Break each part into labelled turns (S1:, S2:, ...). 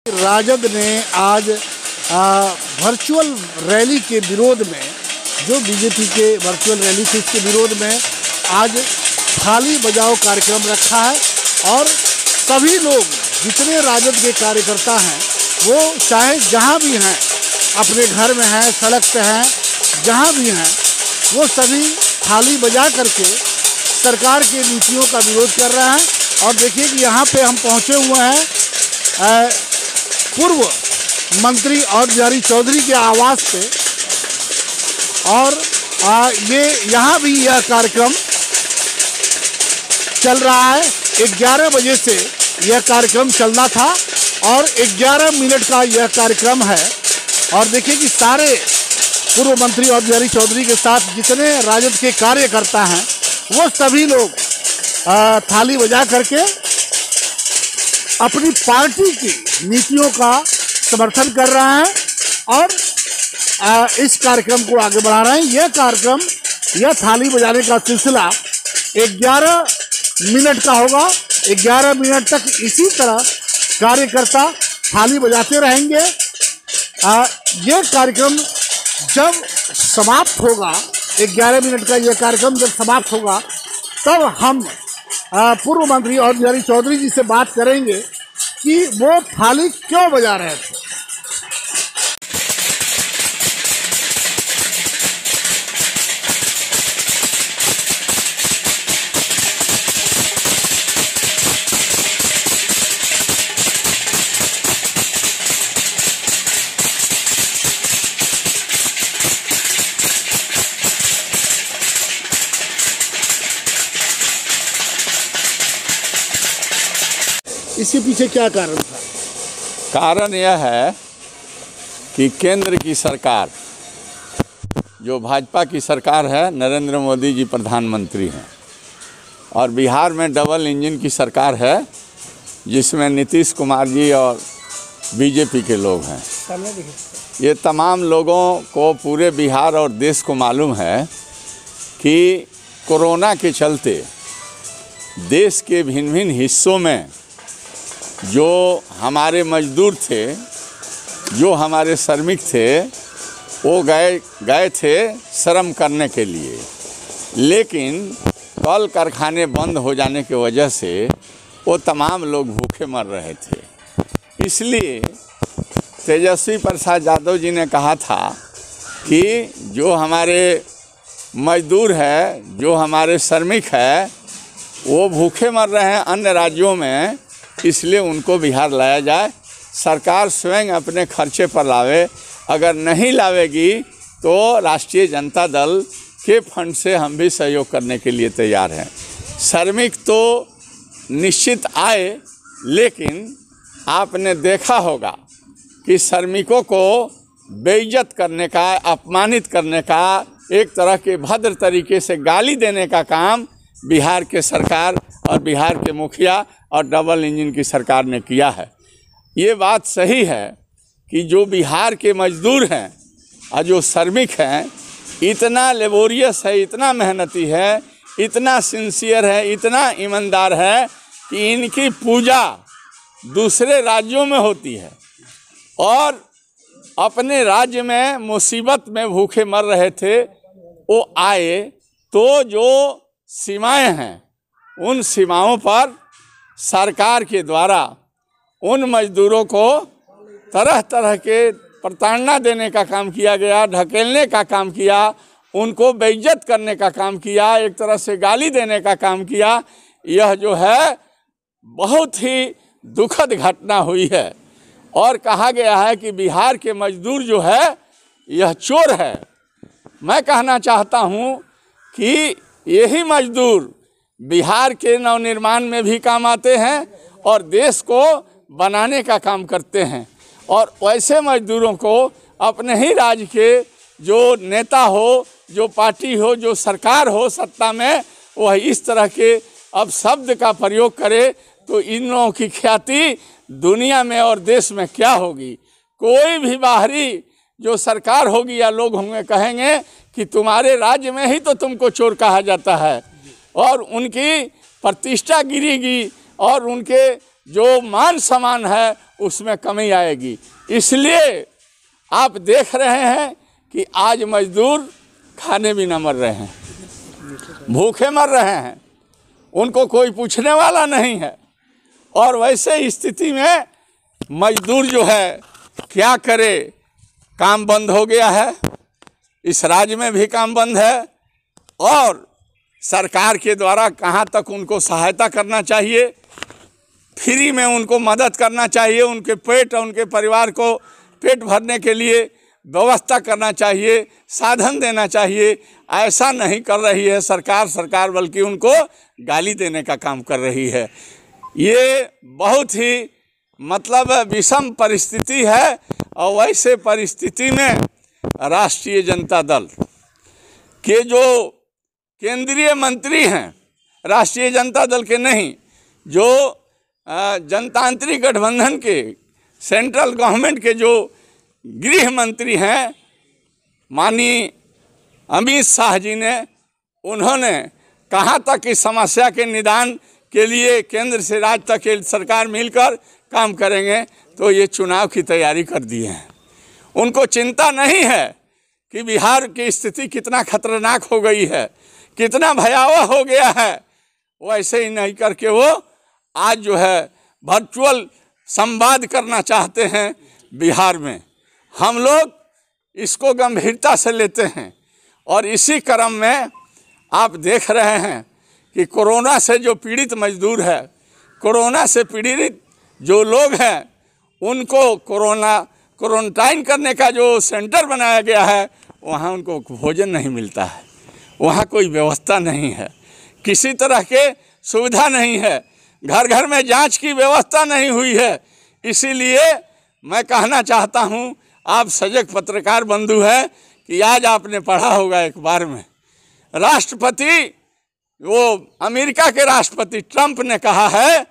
S1: राजद ने आज virtual rally के विरोध में, जो बीजेपी के वर्चुअल रैली थी इसके विरोध में आज थाली बजाओ कार्यक्रम रखा है। और सभी लोग जितने राजद के कार्यकर्ता हैं वो चाहे जहां भी हैं, अपने घर में हैं, सड़क पे हैं, जहां भी हैं, वो सभी थाली बजा करके सरकार के नीतियों का विरोध कर रहे हैं। और देखिए कि यहाँ पे हम पहुँचे हुए हैं पूर्व मंत्री और बिहारी चौधरी के आवास पे, और ये यहाँ भी यह कार्यक्रम चल रहा है। 11 बजे से यह कार्यक्रम चलना था और 11 मिनट का यह कार्यक्रम है। और देखिए कि सारे पूर्व मंत्री और बिहारी चौधरी के साथ जितने राजद के कार्यकर्ता हैं वो सभी लोग थाली बजा करके अपनी पार्टी की नीतियों का समर्थन कर रहे हैं और इस कार्यक्रम को आगे बढ़ा रहे हैं। यह कार्यक्रम, यह थाली बजाने का सिलसिला 11 मिनट का होगा। 11 मिनट तक इसी तरह कार्यकर्ता थाली बजाते रहेंगे। यह कार्यक्रम जब समाप्त होगा, 11 मिनट का यह कार्यक्रम जब समाप्त होगा, तब हम पूर्व मंत्री और बिहारी चौधरी जी से बात करेंगे कि वो थाली क्यों बजा रहे थे। इसके पीछे क्या कारण था?
S2: कारण यह है कि केंद्र की सरकार, जो भाजपा की सरकार है, नरेंद्र मोदी जी प्रधानमंत्री हैं, और बिहार में डबल इंजन की सरकार है जिसमें नीतीश कुमार जी और बीजेपी के लोग हैं। ये तमाम लोगों को, पूरे बिहार और देश को मालूम है कि कोरोना के चलते देश के भिन्न भिन्न हिस्सों में जो हमारे मजदूर थे, जो हमारे श्रमिक थे, वो गए थे श्रम करने के लिए, लेकिन कल कारखाने बंद हो जाने की वजह से वो तमाम लोग भूखे मर रहे थे। इसलिए तेजस्वी प्रसाद यादव जी ने कहा था कि जो हमारे मजदूर है, जो हमारे श्रमिक है, वो भूखे मर रहे हैं अन्य राज्यों में, इसलिए उनको बिहार लाया जाए। सरकार स्वयं अपने खर्चे पर लावे, अगर नहीं लावेगी तो राष्ट्रीय जनता दल के फंड से हम भी सहयोग करने के लिए तैयार हैं। श्रमिक तो निश्चित आए, लेकिन आपने देखा होगा कि श्रमिकों को बेइज्जत करने का, अपमानित करने का, एक तरह के भद्र तरीके से गाली देने का काम बिहार के सरकार और बिहार के मुखिया और डबल इंजन की सरकार ने किया है। ये बात सही है कि जो बिहार के मजदूर हैं और जो श्रमिक हैं, इतना लेबोरियस है, इतना मेहनती है, इतना सिंसियर है, इतना ईमानदार है कि इनकी पूजा दूसरे राज्यों में होती है और अपने राज्य में मुसीबत में भूखे मर रहे थे। वो आए तो जो सीमाएं हैं, उन सीमाओं पर सरकार के द्वारा उन मजदूरों को तरह तरह के प्रताड़ना देने का काम किया गया, ढकेलने का काम किया, उनको बेइज्जत करने का काम किया, एक तरह से गाली देने का काम किया। यह जो है बहुत ही दुखद घटना हुई है और कहा गया है कि बिहार के मजदूर जो है यह चोर है। मैं कहना चाहता हूँ कि यही मजदूर बिहार के नवनिर्माण में भी काम आते हैं और देश को बनाने का काम करते हैं। और वैसे मजदूरों को अपने ही राज्य के जो नेता हो, जो पार्टी हो, जो सरकार हो सत्ता में, वह इस तरह के अब शब्द का प्रयोग करे तो इन लोगों की ख्याति दुनिया में और देश में क्या होगी। कोई भी बाहरी जो सरकार होगी या लोग होंगे, कहेंगे कि तुम्हारे राज्य में ही तो तुमको चोर कहा जाता है, और उनकी प्रतिष्ठा गिरेगी और उनके जो मान सम्मान है उसमें कमी आएगी। इसलिए आप देख रहे हैं कि आज मजदूर खाने भी न मर रहे हैं, भूखे मर रहे हैं, उनको कोई पूछने वाला नहीं है। और वैसे स्थिति में मजदूर जो है क्या करे, काम बंद हो गया है, इस राज्य में भी काम बंद है और सरकार के द्वारा कहाँ तक उनको सहायता करना चाहिए, फ्री में उनको मदद करना चाहिए, उनके पेट और उनके परिवार को पेट भरने के लिए व्यवस्था करना चाहिए, साधन देना चाहिए, ऐसा नहीं कर रही है सरकार बल्कि उनको गाली देने का काम कर रही है। ये बहुत ही मतलब विषम परिस्थिति है। और वैसे परिस्थिति में राष्ट्रीय जनता दल के जो केंद्रीय मंत्री हैं, राष्ट्रीय जनता दल के नहीं, जो जनतांत्रिक गठबंधन के सेंट्रल गवर्नमेंट के जो गृह मंत्री हैं माननीय अमित शाह जी ने, उन्होंने कहाँ तक इस समस्या के निदान के लिए केंद्र से राज्य तक के सरकार मिलकर काम करेंगे, तो ये चुनाव की तैयारी कर दिए हैं। उनको चिंता नहीं है कि बिहार की स्थिति कितना खतरनाक हो गई है, कितना भयावह हो गया है। वैसे ही नहीं करके वो आज जो है वर्चुअल संवाद करना चाहते हैं बिहार में। हम लोग इसको गंभीरता से लेते हैं और इसी क्रम में आप देख रहे हैं कि कोरोना से जो पीड़ित मजदूर है, कोरोना से पीड़ित जो लोग हैं, उनको क्वारंटाइन करने का जो सेंटर बनाया गया है, वहाँ उनको भोजन नहीं मिलता है, वहाँ कोई व्यवस्था नहीं है, किसी तरह के सुविधा नहीं है, घर घर में जांच की व्यवस्था नहीं हुई है। इसीलिए मैं कहना चाहता हूँ, आप सजग पत्रकार बंधु हैं, कि आज आपने पढ़ा होगा एक बार में राष्ट्रपति, वो अमेरिका के राष्ट्रपति ट्रंप ने कहा है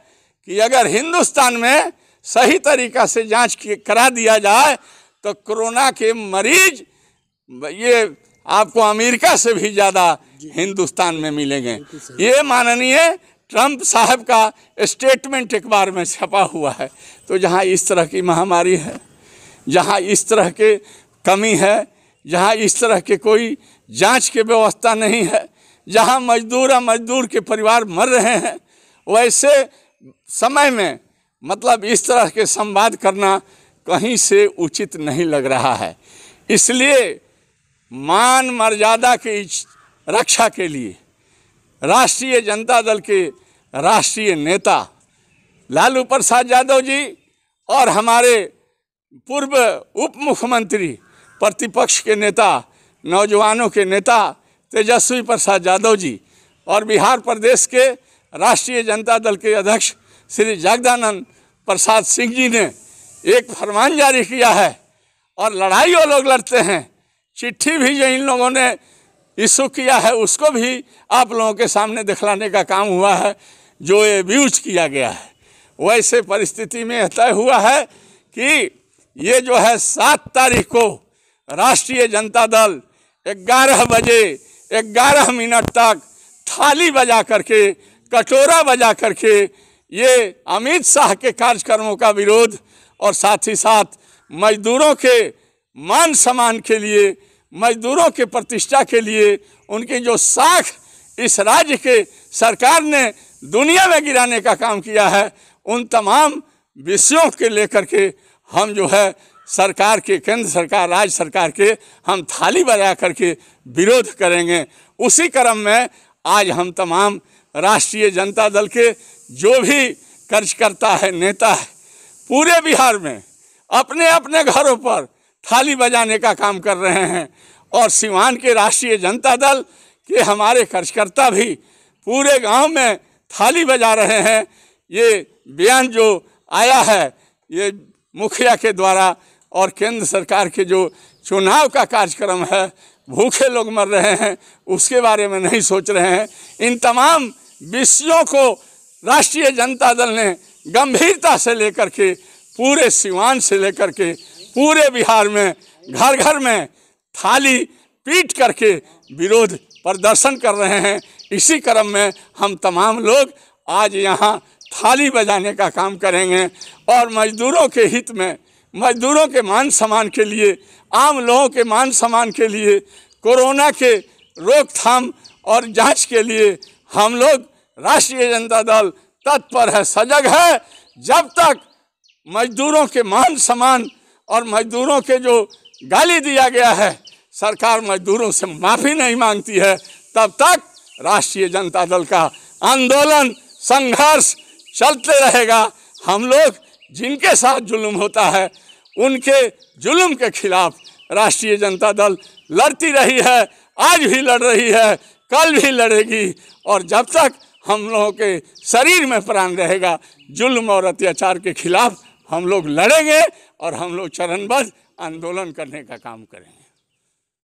S2: कि अगर हिंदुस्तान में सही तरीक़ा से जांच करा दिया जाए तो कोरोना के मरीज ये आपको अमेरिका से भी ज़्यादा हिंदुस्तान में मिलेंगे। ये माननीय ट्रंप साहब का स्टेटमेंट एक बार में छपा हुआ है। तो जहाँ इस तरह की महामारी है, जहाँ इस तरह के कमी है, जहाँ इस तरह के कोई जांच की व्यवस्था नहीं है, जहाँ मजदूर के परिवार मर रहे हैं, वैसे समय में मतलब इस तरह के संवाद करना कहीं से उचित नहीं लग रहा है। इसलिए मान मर्यादा की रक्षा के लिए राष्ट्रीय जनता दल के राष्ट्रीय नेता लालू प्रसाद यादव जी और हमारे पूर्व उप मुख्यमंत्री, प्रतिपक्ष के नेता, नौजवानों के नेता तेजस्वी प्रसाद यादव जी और बिहार प्रदेश के राष्ट्रीय जनता दल के अध्यक्ष श्री जगदानंद प्रसाद सिंह जी ने एक फरमान जारी किया है और लड़ाई वो लोग लड़ते हैं। चिट्ठी भी जो इन लोगों ने इशू किया है उसको भी आप लोगों के सामने दिखलाने का काम हुआ है, जो ये व्यूज किया गया है। वैसे परिस्थिति में तय हुआ है कि ये जो है 7 तारीख को राष्ट्रीय जनता दल 11 बजे 11 मिनट तक थाली बजा करके, कटोरा बजा करके ये अमित शाह के कार्यक्रमों का विरोध और साथ ही साथ मजदूरों के मान सम्मान के लिए, मजदूरों के प्रतिष्ठा के लिए, उनकी जो साख इस राज्य के सरकार ने दुनिया में गिराने का काम किया है, उन तमाम विषयों के लेकर के हम जो है सरकार के, केंद्र सरकार, राज्य सरकार के हम थाली बजा करके विरोध करेंगे। उसी क्रम में आज हम तमाम राष्ट्रीय जनता दल के जो भी कार्यकर्ता है, नेता है, पूरे बिहार में अपने अपने घरों पर थाली बजाने का काम कर रहे हैं और सिवान के राष्ट्रीय जनता दल के हमारे कार्यकर्ता भी पूरे गांव में थाली बजा रहे हैं। ये बयान जो आया है ये मुखिया के द्वारा और केंद्र सरकार के जो चुनाव का कार्यक्रम है, भूखे लोग मर रहे हैं, उसके बारे में नहीं सोच रहे हैं। इन तमाम विषयों को राष्ट्रीय जनता दल ने गंभीरता से लेकर के पूरे सिवान से लेकर के पूरे बिहार में घर घर में थाली पीट करके विरोध प्रदर्शन कर रहे हैं। इसी क्रम में हम तमाम लोग आज यहाँ थाली बजाने का काम करेंगे और मजदूरों के हित में, मजदूरों के मान सम्मान के लिए, आम लोगों के मान सम्मान के लिए, कोरोना के रोकथाम और जांच के लिए हम लोग राष्ट्रीय जनता दल तत्पर है, सजग है। जब तक मजदूरों के मान सम्मान और मजदूरों के जो गाली दिया गया है, सरकार मजदूरों से माफ़ी नहीं मांगती है, तब तक राष्ट्रीय जनता दल का आंदोलन, संघर्ष चलते रहेगा। हम लोग जिनके साथ जुल्म होता है उनके जुल्म के खिलाफ राष्ट्रीय जनता दल लड़ती रही है, आज भी लड़ रही है, कल भी लड़ेगी। और जब तक हम लोगों के शरीर में प्राण रहेगा, जुल्म और अत्याचार के खिलाफ हम लोग लड़ेंगे और हम लोग चरणबद्ध आंदोलन करने का काम करेंगे।